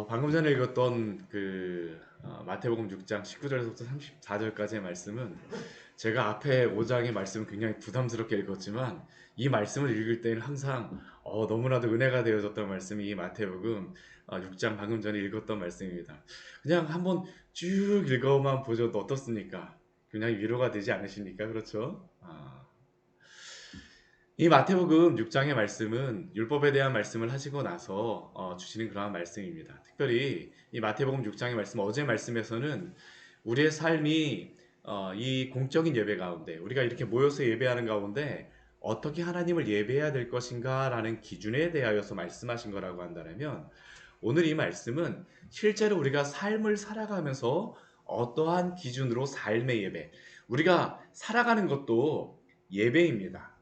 방금 전에 읽었던 마태복음 6장 19절에서부터 34절까지의 말씀은 제가 앞에 5장의 말씀을 굉장히 부담스럽게 읽었지만 이 말씀을 읽을 때는 항상 너무나도 은혜가 되어졌던 말씀이 이 마태복음 6장 방금 전에 읽었던 말씀입니다. 그냥 한번 쭉 읽어만 보셔도 어떻습니까? 굉장히 위로가 되지 않으십니까? 그렇죠? 이 마태복음 6장의 말씀은 율법에 대한 말씀을 하시고 나서 주시는 그러한 말씀입니다. 특별히 이 마태복음 6장의 말씀, 어제 말씀에서는 우리의 삶이 이 공적인 예배 가운데 우리가 이렇게 모여서 예배하는 가운데 어떻게 하나님을 예배해야 될 것인가 라는 기준에 대하여서 말씀하신 거라고 한다면, 오늘 이 말씀은 실제로 우리가 삶을 살아가면서 어떠한 기준으로 삶의 예배, 우리가 살아가는 것도 예배입니다.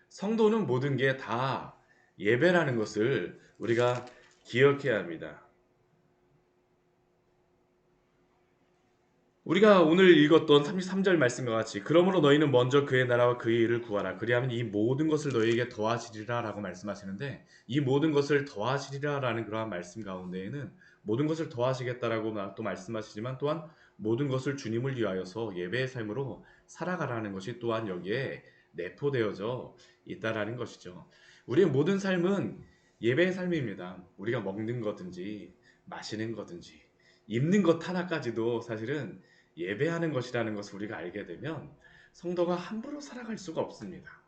성도는 모든 게 다 예배라는 것을 우리가 기억해야 합니다. 우리가 오늘 읽었던 33절 말씀과 같이 그러므로 너희는 먼저 그의 나라와 그의 일을 구하라. 그리하면 이 모든 것을 너희에게 더하시리라 라고 말씀하시는데, 이 모든 것을 더하시리라 라는 그러한 말씀 가운데에는 모든 것을 더하시겠다라고 또 말씀하시지만, 또한 모든 것을 주님을 위하여서 예배의 삶으로 살아가라는 것이 또한 여기에 내포되어져 있다라는 것이죠. 우리의 모든 삶은 예배의 삶입니다. 우리가 먹는 거든지 마시는 거든지 입는 것 하나까지도 사실은 예배하는 것이라는 것을 우리가 알게 되면 성도가 함부로 살아갈 수가 없습니다.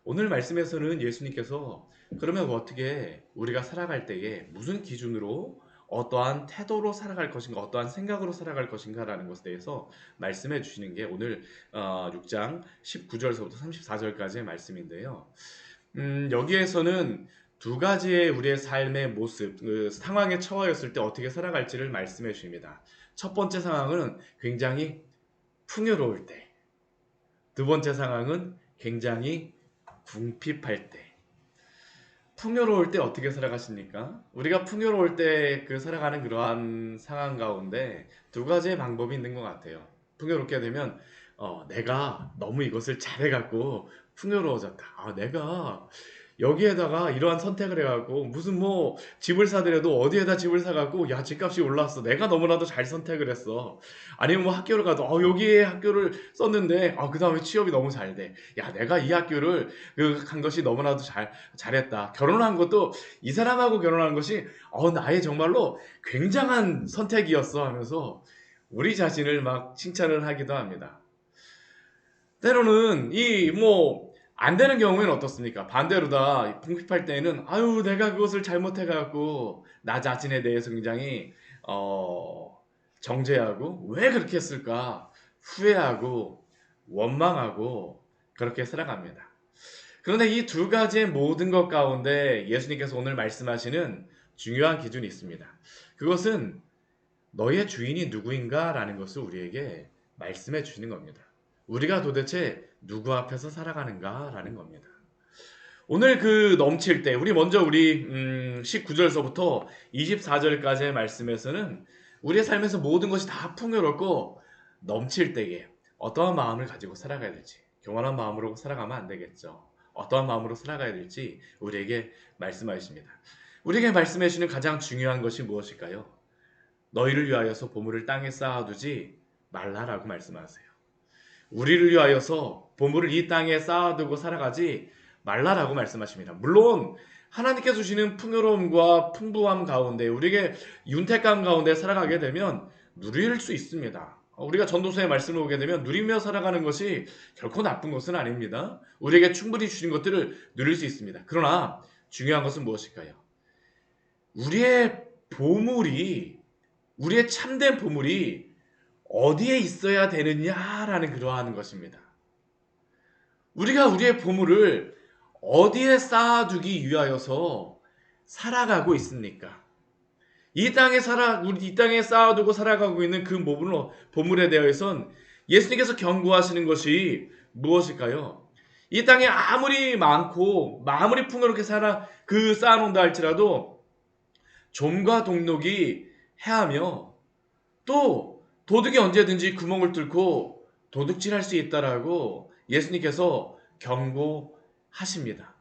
오늘 말씀에서는 예수님께서 그러면 어떻게 우리가 살아갈 때에 무슨 기준으로 어떠한 태도로 살아갈 것인가, 어떠한 생각으로 살아갈 것인가라는 것에 대해서 말씀해 주시는 게 오늘 6장 19절서부터 34절까지의 말씀인데요. 여기에서는 두 가지의 우리의 삶의 모습, 상황에 처하였을 때 어떻게 살아갈지를 말씀해 주십니다. 첫 번째 상황은 굉장히 풍요로울 때, 두 번째 상황은 굉장히 궁핍할 때. 풍요로울 때 어떻게 살아가십니까? 우리가 풍요로울 때 살아가는 그러한 상황 가운데 두 가지의 방법이 있는 것 같아요. 풍요롭게 되면 내가 너무 이것을 잘해갖고 풍요로워졌다. 내가 여기에다가 이러한 선택을 해갖고 무슨 뭐 집을 사더라도 어디에다 집을 사갖고 야 집값이 올랐어. 내가 너무나도 잘 선택을 했어. 아니면 뭐 학교를 가도 여기에 학교를 썼는데 그 다음에 취업이 너무 잘 돼. 야 내가 이 학교를 간 것이 너무나도 잘했다. 결혼한 것도 이 사람하고 결혼한 것이 나의 정말로 굉장한 선택이었어 하면서 우리 자신을 막 칭찬을 하기도 합니다. 때로는 안 되는 경우에는 어떻습니까? 반대로다. 궁핍할 때에는 아유 내가 그것을 잘못해갖고 나 자신에 대해서 굉장히 정죄하고 왜 그렇게 했을까 후회하고 원망하고 그렇게 살아갑니다. 그런데 이 두 가지의 모든 것 가운데 예수님께서 오늘 말씀하시는 중요한 기준이 있습니다. 그것은 너의 주인이 누구인가 라는 것을 우리에게 말씀해 주시는 겁니다. 우리가 도대체 누구 앞에서 살아가는가 라는 겁니다. 오늘 넘칠 때 우리 19절서부터 24절까지의 말씀에서는 우리의 삶에서 모든 것이 다 풍요롭고 넘칠 때에 어떠한 마음을 가지고 살아가야 될지, 교만한 마음으로 살아가면 안 되겠죠. 어떠한 마음으로 살아가야 될지 우리에게 말씀하십니다. 우리에게 말씀해 주시는 가장 중요한 것이 무엇일까요? 너희를 위하여서 보물을 땅에 쌓아두지 말라라고 말씀하세요. 우리를 위하여서 보물을 이 땅에 쌓아두고 살아가지 말라라고 말씀하십니다. 물론 하나님께서 주시는 풍요로움과 풍부함 가운데 우리에게 윤택감 가운데 살아가게 되면 누릴 수 있습니다. 우리가 전도서의 말씀을 보게 되면 누리며 살아가는 것이 결코 나쁜 것은 아닙니다. 우리에게 충분히 주신 것들을 누릴 수 있습니다. 그러나 중요한 것은 무엇일까요? 우리의 보물이, 우리의 참된 보물이 어디에 있어야 되느냐라는 그러한 것입니다. 우리가 우리의 보물을 어디에 쌓아두기 위하여서 살아가고 있습니까? 이 땅에 쌓아두고 살아가고 있는 그 보물에 대해서는 예수님께서 경고하시는 것이 무엇일까요? 이 땅에 아무리 많고 아무리 풍요롭게 쌓아놓는다 할지라도 좀과 동록이 해하며 또 도둑이 언제든지 구멍을 뚫고 도둑질할 수 있다라고 예수님께서 경고하십니다.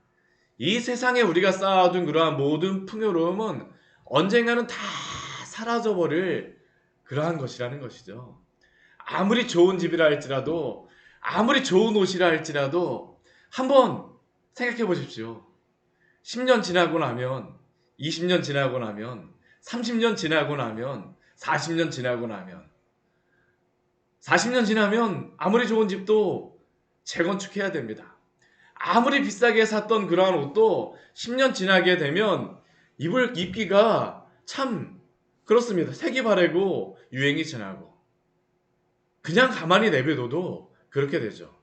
이 세상에 우리가 쌓아둔 그러한 모든 풍요로움은 언젠가는 다 사라져버릴 그러한 것이라는 것이죠. 아무리 좋은 집이라 할지라도, 아무리 좋은 옷이라 할지라도 한번 생각해 보십시오. 10년 지나고 나면, 20년 지나고 나면, 30년 지나고 나면, 40년 지나고 나면, 40년 지나면 아무리 좋은 집도 재건축해야 됩니다. 아무리 비싸게 샀던 그러한 옷도 10년 지나게 되면 입기가 참 그렇습니다. 색이 바래고 유행이 지나고 그냥 가만히 내버려둬도 그렇게 되죠.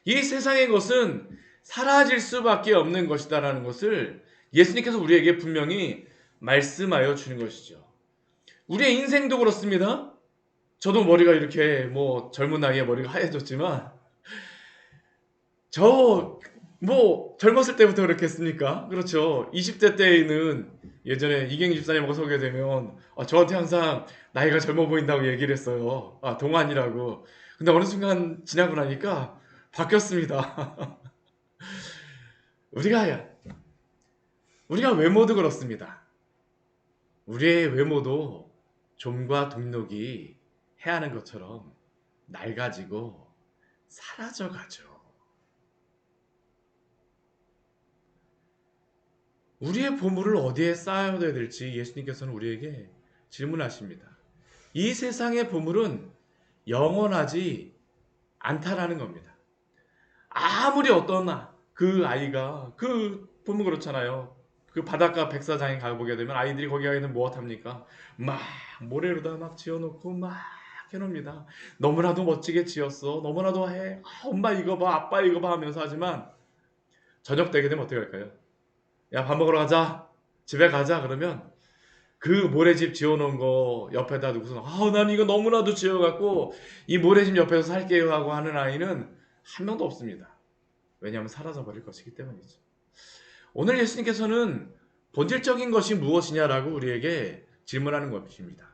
이 세상의 것은 사라질 수밖에 없는 것이다라는 것을 예수님께서 우리에게 분명히 말씀하여 주는 것이죠. 우리의 인생도 그렇습니다. 저도 머리가 이렇게 뭐 젊은 나이에 머리가 하얘졌지만 젊었을 때부터 그렇게 했습니까? 그렇죠. 20대 때에는 예전에 이경희 집사님하고 서게 되면 저한테 항상 나이가 젊어 보인다고 얘기를 했어요. 동안이라고. 근데 어느 순간 지나고 나니까 바뀌었습니다. 우리가 외모도 그렇습니다. 우리의 외모도 좀과 동력이 해하는 것처럼 낡아지고 사라져가죠. 우리의 보물을 어디에 쌓아야 될지 예수님께서는 우리에게 질문하십니다. 이 세상의 보물은 영원하지 않다라는 겁니다. 아무리 어떤 그 아이가 그 보면 그렇잖아요. 그 바닷가 백사장에 가보게 되면 아이들이 거기 가 있는 무엇 합니까? 막 모래로다 막 지어놓고 막 해놉니다. 너무나도 멋지게 지었어. 너무나도 해. 엄마 이거 봐, 아빠 이거 봐 하면서 하지만 저녁 되게 되면 어떻게 할까요? 야, 밥 먹으러 가자. 집에 가자. 그러면 그 모래집 지어놓은 거 옆에다 두고서 난 이거 너무나도 지어갖고 이 모래집 옆에서 살게요 하고 하는 아이는 한 명도 없습니다. 왜냐하면 사라져버릴 것이기 때문이죠. 오늘 예수님께서는 본질적인 것이 무엇이냐라고 우리에게 질문하는 것입니다.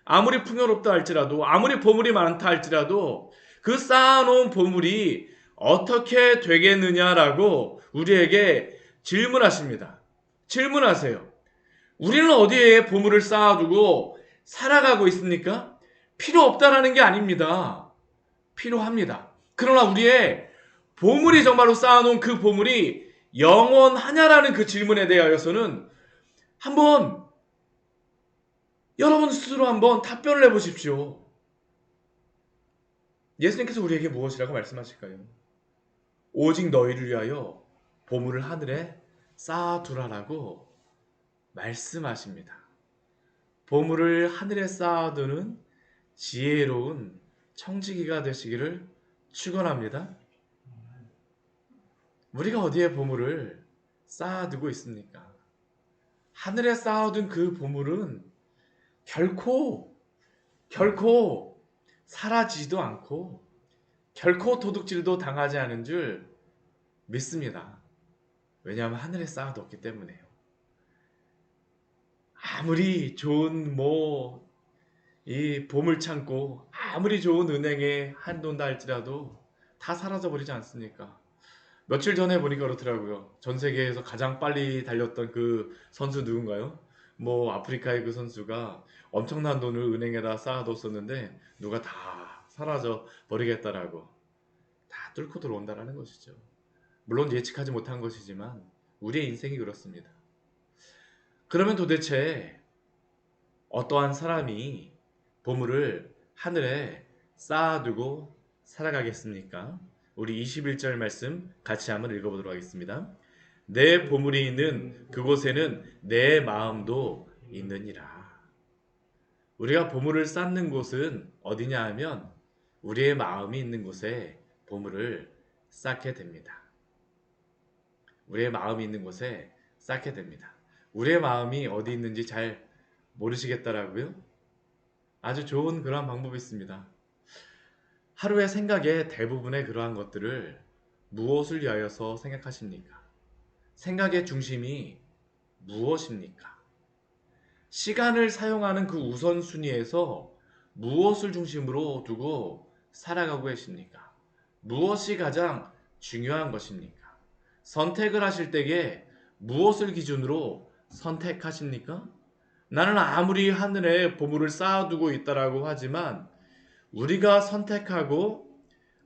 아무리 풍요롭다 할지라도, 아무리 보물이 많다 할지라도 그 쌓아놓은 보물이 어떻게 되겠느냐라고 우리에게 질문하십니다. 질문하세요. 우리는 어디에 보물을 쌓아두고 살아가고 있습니까? 필요 없다라는 게 아닙니다. 필요합니다. 그러나 우리의 보물이 정말로 쌓아놓은 그 보물이 영원하냐라는 그 질문에 대하여서는 한번 여러분 스스로 한번 답변을 해보십시오. 예수님께서 우리에게 무엇이라고 말씀하실까요? 오직 너희를 위하여 보물을 하늘에 쌓아두라라고 말씀하십니다. 보물을 하늘에 쌓아두는 지혜로운 청지기가 되시기를 축원합니다. 우리가 어디에 보물을 쌓아두고 있습니까? 하늘에 쌓아둔 그 보물은 결코 사라지지도 않고 결코 도둑질도 당하지 않은 줄 믿습니다. 왜냐하면 하늘에 쌓아뒀기 때문에요. 아무리 좋은 이 보물창고, 아무리 좋은 은행에 한돈다 할지라도 다 사라져버리지 않습니까? 며칠 전에 보니까 그렇더라고요. 전 세계에서 가장 빨리 달렸던 그 선수 누군가요? 아프리카의 그 선수가 엄청난 돈을 은행에다 쌓아뒀었는데 누가 다 사라져 버리겠다라고 다 뚫고 들어온다라는 것이죠. 물론 예측하지 못한 것이지만 우리의 인생이 그렇습니다. 그러면 도대체 어떠한 사람이 보물을 하늘에 쌓아두고 살아가겠습니까? 우리 21절 말씀 같이 한번 읽어보도록 하겠습니다. 내 보물이 있는 그곳에는 내 마음도 있느니라. 우리가 보물을 쌓는 곳은 어디냐 하면 우리의 마음이 있는 곳에 보물을 쌓게 됩니다. 우리의 마음이 있는 곳에 쌓게 됩니다. 우리의 마음이 어디 있는지 잘 모르시겠다라고요? 아주 좋은 그러한 방법이 있습니다. 하루의 생각의 대부분의 그러한 것들을 무엇을 위하여서 생각하십니까? 생각의 중심이 무엇입니까? 시간을 사용하는 그 우선순위에서 무엇을 중심으로 두고 살아가고 계십니까? 무엇이 가장 중요한 것입니까? 선택을 하실 때에 무엇을 기준으로 선택하십니까? 나는 아무리 하늘에 보물을 쌓아두고 있다라고 하지만 우리가 선택하고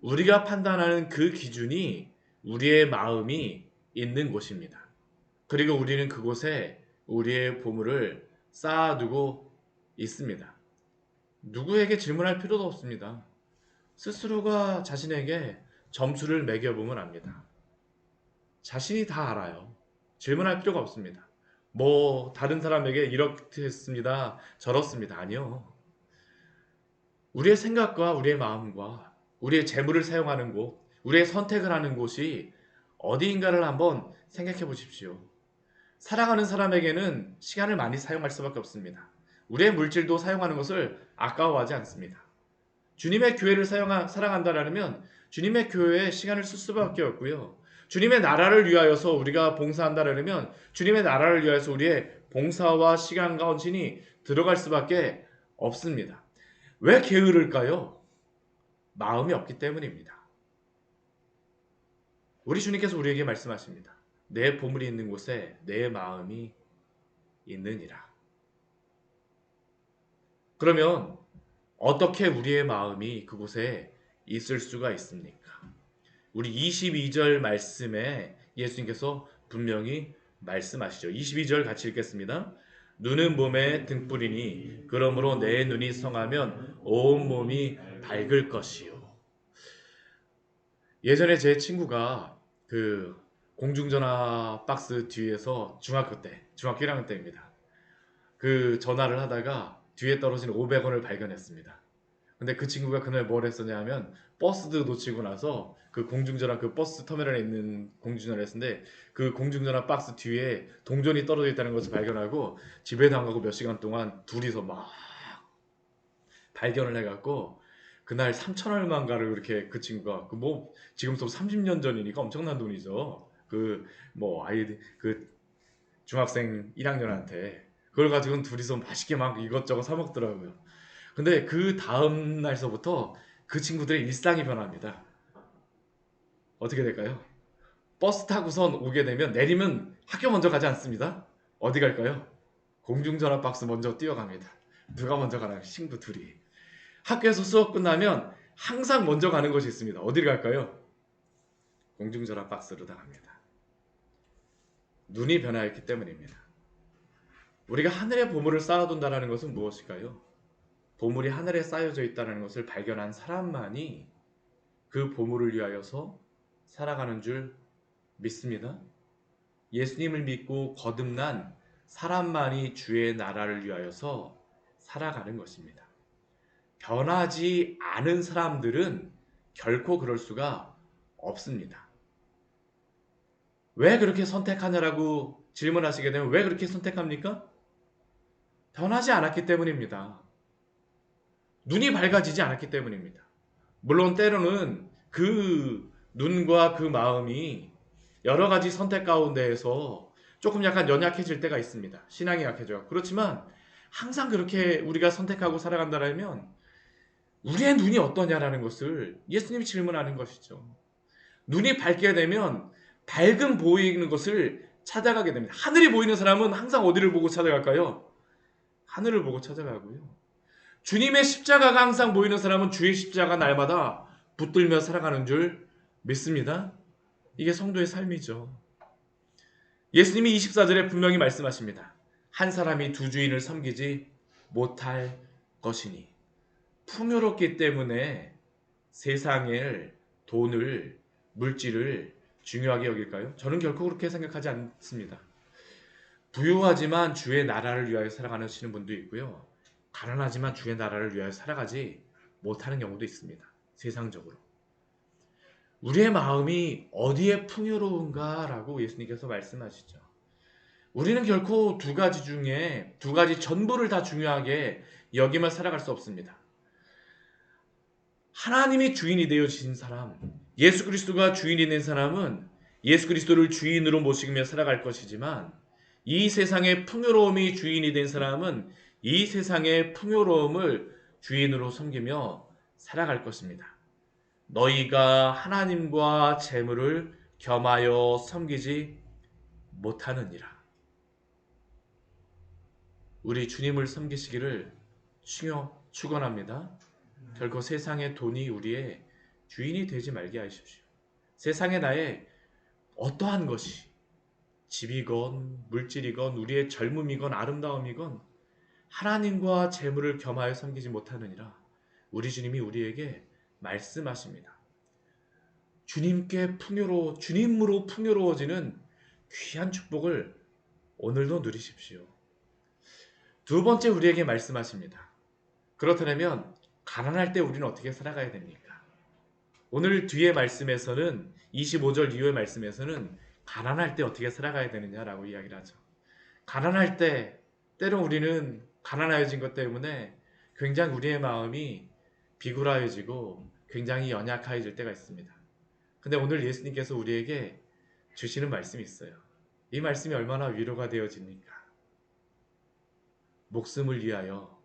우리가 판단하는 그 기준이 우리의 마음이 있는 곳입니다. 그리고 우리는 그곳에 우리의 보물을 쌓아두고 있습니다. 누구에게 질문할 필요도 없습니다. 스스로가 자신에게 점수를 매겨보면 압니다. 자신이 다 알아요. 질문할 필요가 없습니다. 뭐 다른 사람에게 이렇게 했습니다. 저렇습니다. 아니요. 우리의 생각과 우리의 마음과 우리의 재물을 사용하는 곳, 우리의 선택을 하는 곳이 어디인가를 한번 생각해 보십시오. 사랑하는 사람에게는 시간을 많이 사용할 수밖에 없습니다. 우리의 물질도 사용하는 것을 아까워하지 않습니다. 주님의 교회를 사랑한다라면 주님의 교회에 시간을 쓸 수밖에 없고요. 주님의 나라를 위하여서 우리가 봉사한다라면 주님의 나라를 위하여서 우리의 봉사와 시간과 헌신이 들어갈 수밖에 없습니다. 왜 게으를까요? 마음이 없기 때문입니다. 우리 주님께서 우리에게 말씀하십니다. 내 보물이 있는 곳에 내 마음이 있느니라. 그러면 어떻게 우리의 마음이 그곳에 있을 수가 있습니까? 우리 22절 말씀에 예수님께서 분명히 말씀하시죠. 22절 같이 읽겠습니다. 눈은 몸에 등불이니 그러므로 내 눈이 성하면 온 몸이 밝을 것이요. 예전에 제 친구가 그 공중전화 박스 뒤에서 중학교 1학년 때입니다. 그 전화를 하다가 뒤에 떨어진 500원을 발견했습니다. 근데 그 친구가 그날 뭘 했었냐 하면 버스도 놓치고 나서 그 공중전화 그 버스 터미널에 있는 공중전화를 했는데 그 공중전화 박스 뒤에 동전이 떨어져 있다는 것을 발견하고 집에도 안 가고 몇 시간 동안 둘이서 막 발견을 해갖고 그날 3,000원만가를 그렇게 그 친구가 그 뭐 지금부터 30년 전이니까 엄청난 돈이죠. 그 뭐 아이들 그 중학생 1학년한테 그걸 가지고 둘이서 맛있게 막 이것저것 사 먹더라고요. 근데 그 다음 날서부터 그 친구들의 일상이 변합니다. 어떻게 될까요? 버스 타고선 오게 되면 내리면 학교 먼저 가지 않습니다. 어디 갈까요? 공중전화 박스 먼저 뛰어갑니다. 누가 먼저 가나 친구 둘이. 학교에서 수업 끝나면 항상 먼저 가는 곳이 있습니다. 어디를 갈까요? 공중전화 박스로 다 갑니다. 눈이 변화했기 때문입니다. 우리가 하늘의 보물을 쌓아둔다는 것은 무엇일까요? 보물이 하늘에 쌓여져 있다는 것을 발견한 사람만이 그 보물을 위하여서 살아가는 줄 믿습니다. 예수님을 믿고 거듭난 사람만이 주의 나라를 위하여서 살아가는 것입니다. 변하지 않은 사람들은 결코 그럴 수가 없습니다. 왜 그렇게 선택하냐라고 질문하시게 되면 왜 그렇게 선택합니까? 변하지 않았기 때문입니다. 눈이 밝아지지 않았기 때문입니다. 물론 때로는 그 눈과 그 마음이 여러 가지 선택 가운데에서 조금 약간 연약해질 때가 있습니다. 신앙이 약해져요. 그렇지만 항상 그렇게 우리가 선택하고 살아간다면 우리의 눈이 어떠냐라는 것을 예수님이 질문하는 것이죠. 눈이 밝게 되면 밝은 보이는 것을 찾아가게 됩니다. 하늘이 보이는 사람은 항상 어디를 보고 찾아갈까요? 하늘을 보고 찾아가고요. 주님의 십자가가 항상 보이는 사람은 주의 십자가 날마다 붙들며 살아가는 줄 믿습니다. 이게 성도의 삶이죠. 예수님이 24절에 분명히 말씀하십니다. 한 사람이 두 주인을 섬기지 못할 것이니 풍요롭기 때문에 세상의 돈을 물질을 중요하게 여길까요? 저는 결코 그렇게 생각하지 않습니다. 부유하지만 주의 나라를 위하여 살아가시는 분도 있고요. 가난하지만 주의 나라를 위하여 살아가지 못하는 경우도 있습니다. 세상적으로. 우리의 마음이 어디에 풍요로운가라고 예수님께서 말씀하시죠. 우리는 결코 두 가지 중에 두 가지 전부를 다 중요하게 여기며 살아갈 수 없습니다. 하나님이 주인이 되어주신 사람, 예수 그리스도가 주인이 된 사람은 예수 그리스도를 주인으로 모시며 살아갈 것이지만 이 세상의 풍요로움이 주인이 된 사람은 이 세상의 풍요로움을 주인으로 섬기며 살아갈 것입니다. 너희가 하나님과 재물을 겸하여 섬기지 못하느니라. 우리 주님을 섬기시기를 축원합니다. 결코 세상의 돈이 우리의 주인이 되지 말게 하십시오. 세상에 나의 어떠한 것이 집이건 물질이건 우리의 젊음이건 아름다움이건 하나님과 재물을 겸하여 섬기지 못하느니라. 우리 주님이 우리에게 말씀하십니다. 주님으로 풍요로워지는 귀한 축복을 오늘도 누리십시오. 두 번째 우리에게 말씀하십니다. 그렇다면 가난할 때 우리는 어떻게 살아가야 됩니까? 오늘 뒤에 말씀에서는 25절 이후의 말씀에서는 가난할 때 어떻게 살아가야 되느냐라고 이야기를 하죠. 가난할 때 때로 우리는 가난해진 것 때문에 굉장히 우리의 마음이 비굴하여지고 굉장히 연약해질 때가 있습니다. 근데 오늘 예수님께서 우리에게 주시는 말씀이 있어요. 이 말씀이 얼마나 위로가 되어집니까? 목숨을 위하여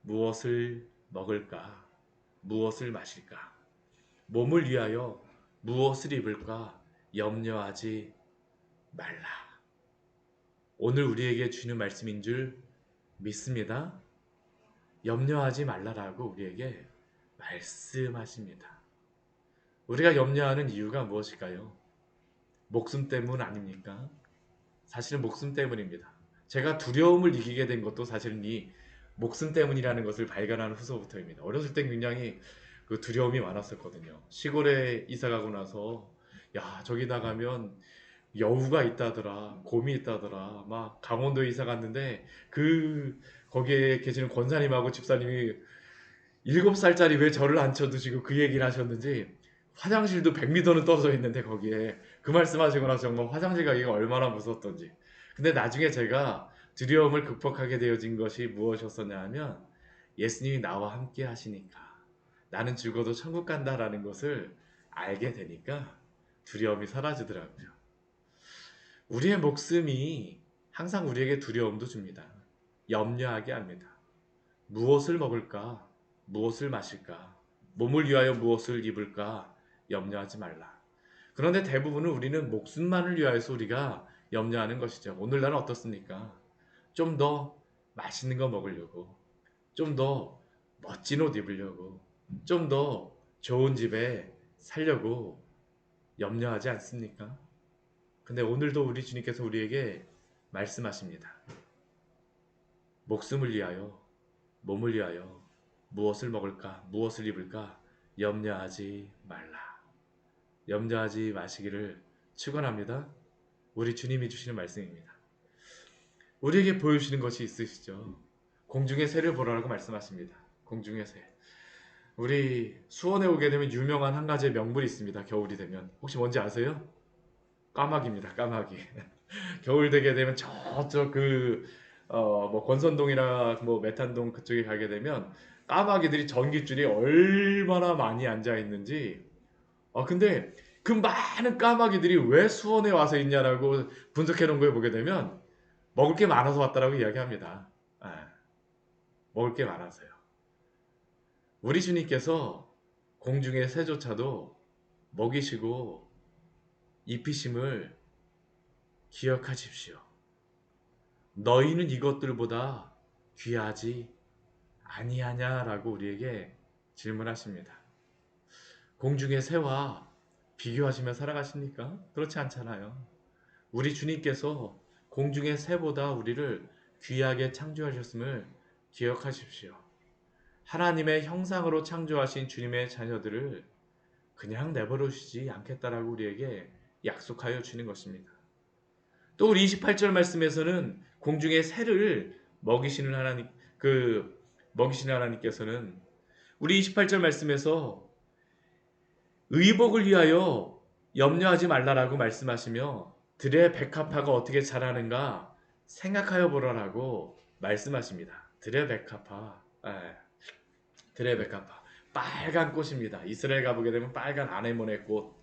무엇을 먹을까? 무엇을 마실까? 몸을 위하여 무엇을 입을까? 염려하지 말라. 오늘 우리에게 주는 말씀인 줄 믿습니다. 염려하지 말라라고 우리에게 말씀하십니다. 우리가 염려하는 이유가 무엇일까요? 목숨 때문 아닙니까? 사실은 목숨 때문입니다. 제가 두려움을 이기게 된 것도 사실은 이 목숨 때문이라는 것을 발견한 후서부터입니다. 어렸을 때 굉장히 그 두려움이 많았었거든요. 시골에 이사 가고 나서 야 저기 나가면 여우가 있다더라, 곰이 있다더라. 막 강원도에 이사 갔는데 거기에 계시는 권사님하고 집사님이 7살짜리 왜 저를 앉혀두시고 그 얘기를 하셨는지 화장실도 100m는 떨어져 있는데 거기에 그 말씀하시고 나서 정말 화장실 가기가 얼마나 무서웠던지. 근데 나중에 제가 두려움을 극복하게 되어진 것이 무엇이었었냐 하면 예수님이 나와 함께 하시니까 나는 죽어도 천국 간다라는 것을 알게 되니까 두려움이 사라지더라고요. 우리의 목숨이 항상 우리에게 두려움도 줍니다. 염려하게 합니다. 무엇을 먹을까? 무엇을 마실까? 몸을 위하여 무엇을 입을까? 염려하지 말라. 그런데 대부분은 우리는 목숨만을 위하여서 우리가 염려하는 것이죠. 오늘날은 어떻습니까? 좀 더 맛있는 거 먹으려고, 좀 더 멋진 옷 입으려고, 좀 더 좋은 집에 살려고 염려하지 않습니까? 근데 오늘도 우리 주님께서 우리에게 말씀하십니다. 목숨을 위하여, 몸을 위하여 무엇을 먹을까, 무엇을 입을까 염려하지 말라. 염려하지 마시기를 축원합니다. 우리 주님이 주시는 말씀입니다. 우리에게 보여주시는 것이 있으시죠. 공중의 새를 보라고 말씀하십니다. 공중의 새. 우리 수원에 오게 되면 유명한 한 가지의 명물이 있습니다. 겨울이 되면. 혹시 뭔지 아세요? 까마귀입니다. 까마귀. 겨울 되게 되면 저쪽 뭐 권선동이나 뭐 메탄동 그쪽에 가게 되면 까마귀들이 전깃줄이 얼마나 많이 앉아 있는지. 근데 그 많은 까마귀들이 왜 수원에 와서 있냐라고 분석해 놓은 거에 보게 되면 먹을 게 많아서 왔다라고 이야기합니다. 먹을 게 많아서요. 우리 주님께서 공중의 새조차도 먹이시고 입히심을 기억하십시오. 너희는 이것들보다 귀하지 아니하냐라고 우리에게 질문하십니다. 공중의 새와 비교하시며 살아가십니까? 그렇지 않잖아요. 우리 주님께서 공중의 새보다 우리를 귀하게 창조하셨음을 기억하십시오. 하나님의 형상으로 창조하신 주님의 자녀들을 그냥 내버려두시지 않겠다라고 우리에게 약속하여 주는 것입니다. 또 우리 28절 말씀에서는 공중의 새를 먹이시는 하나님께서는 우리 28절 말씀에서 의복을 위하여 염려하지 말라라고 말씀하시며 들의 백합화가 어떻게 자라는가 생각하여 보라라고 말씀하십니다. 들의 백합화. 들의 백합화. 빨간 꽃입니다. 이스라엘 가보게 되면 빨간 아네모네 꽃.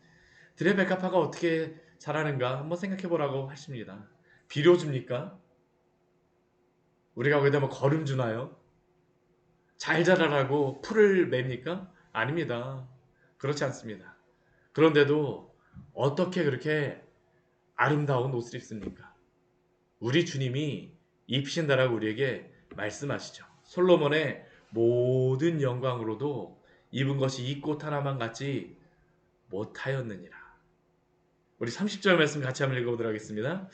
들의 백합화가 어떻게 자라는가 한번 생각해 보라고 하십니다. 비료 줍니까? 우리가 거기다 뭐 거름 주나요? 잘 자라라고 풀을 맵니까? 아닙니다. 그렇지 않습니다. 그런데도 어떻게 그렇게 아름다운 옷을 입습니까? 우리 주님이 입신다라고 우리에게 말씀하시죠. 솔로몬의 모든 영광으로도 입은 것이 이 꽃 하나만 같지 못하였느니라. 우리 30절 말씀 같이 한번 읽어보도록 하겠습니다.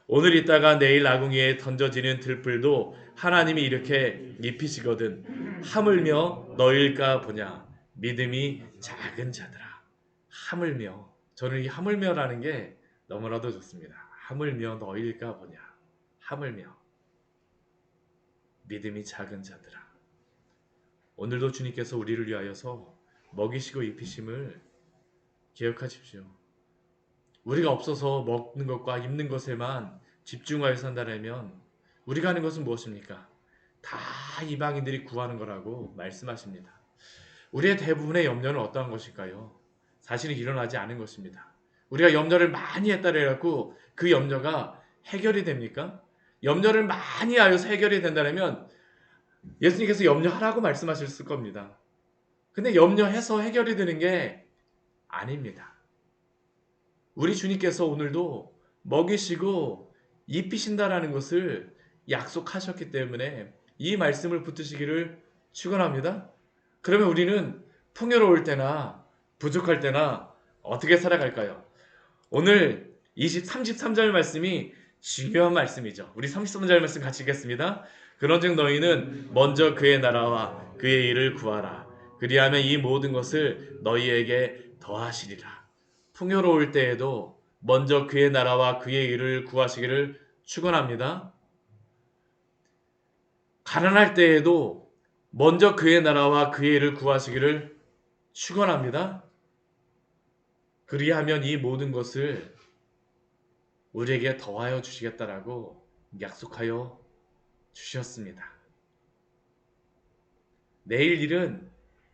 오늘 있다가 내일 아궁이에 던져지는 들불도 하나님이 이렇게 입히시거든 하물며 너일까 보냐 믿음이 작은 자들아. 하물며, 저는 이 하물며라는 게 너무나도 좋습니다. 하물며 너일까 보냐, 하물며 믿음이 작은 자들아. 오늘도 주님께서 우리를 위하여서 먹이시고 입히심을 기억하십시오. 우리가 없어서 먹는 것과 입는 것에만 집중하여 산다면 우리가 하는 것은 무엇입니까? 다 이방인들이 구하는 거라고 말씀하십니다. 우리의 대부분의 염려는 어떠한 것일까요? 사실은 일어나지 않은 것입니다. 우리가 염려를 많이 했다 그래갖고 그 염려가 해결이 됩니까? 염려를 많이 하여서 해결이 된다면 예수님께서 염려하라고 말씀하셨을 겁니다. 근데 염려해서 해결이 되는 게 아닙니다. 우리 주님께서 오늘도 먹이시고 입히신다라는 것을 약속하셨기 때문에 이 말씀을 붙드시기를 축원합니다. 그러면 우리는 풍요로울 때나 부족할 때나 어떻게 살아갈까요? 오늘 33절 말씀이 중요한 말씀이죠. 우리 33절 말씀 같이 읽겠습니다. 그런즉 너희는 먼저 그의 나라와 그의 일을 구하라. 그리하면 이 모든 것을 너희에게 더하시리라. 풍요로울 때에도 먼저 그의 나라와 그의 일을 구하시기를 축원합니다. 가난할 때에도 먼저 그의 나라와 그의 일을 구하시기를 축원합니다. 그리하면 이 모든 것을 우리에게 더하여 주시겠다라고 약속하여 주셨습니다. 내일 일은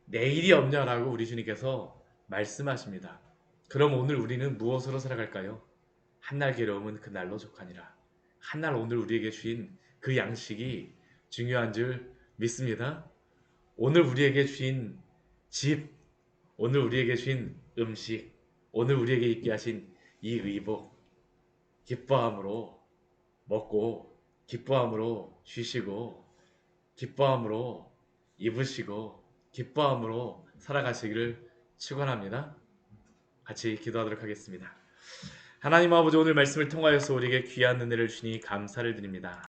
내일이 없냐라고 우리 주님께서 말씀하십니다. 그럼 오늘 우리는 무엇으로 살아갈까요? 한날 괴로움은 그날로 족하니라. 한날 오늘 우리에게 주신 그 양식이 중요한 줄 믿습니다. 오늘 우리에게 주신 집, 오늘 우리에게 주신 음식, 오늘 우리에게 입게 하신 이 의복, 기뻐함으로 먹고 기뻐함으로 쉬시고 기뻐함으로 입으시고 기뻐함으로 살아가시기를 축원합니다. 같이 기도하도록 하겠습니다. 하나님 아버지, 오늘 말씀을 통하여서 우리에게 귀한 은혜를 주니 감사를 드립니다.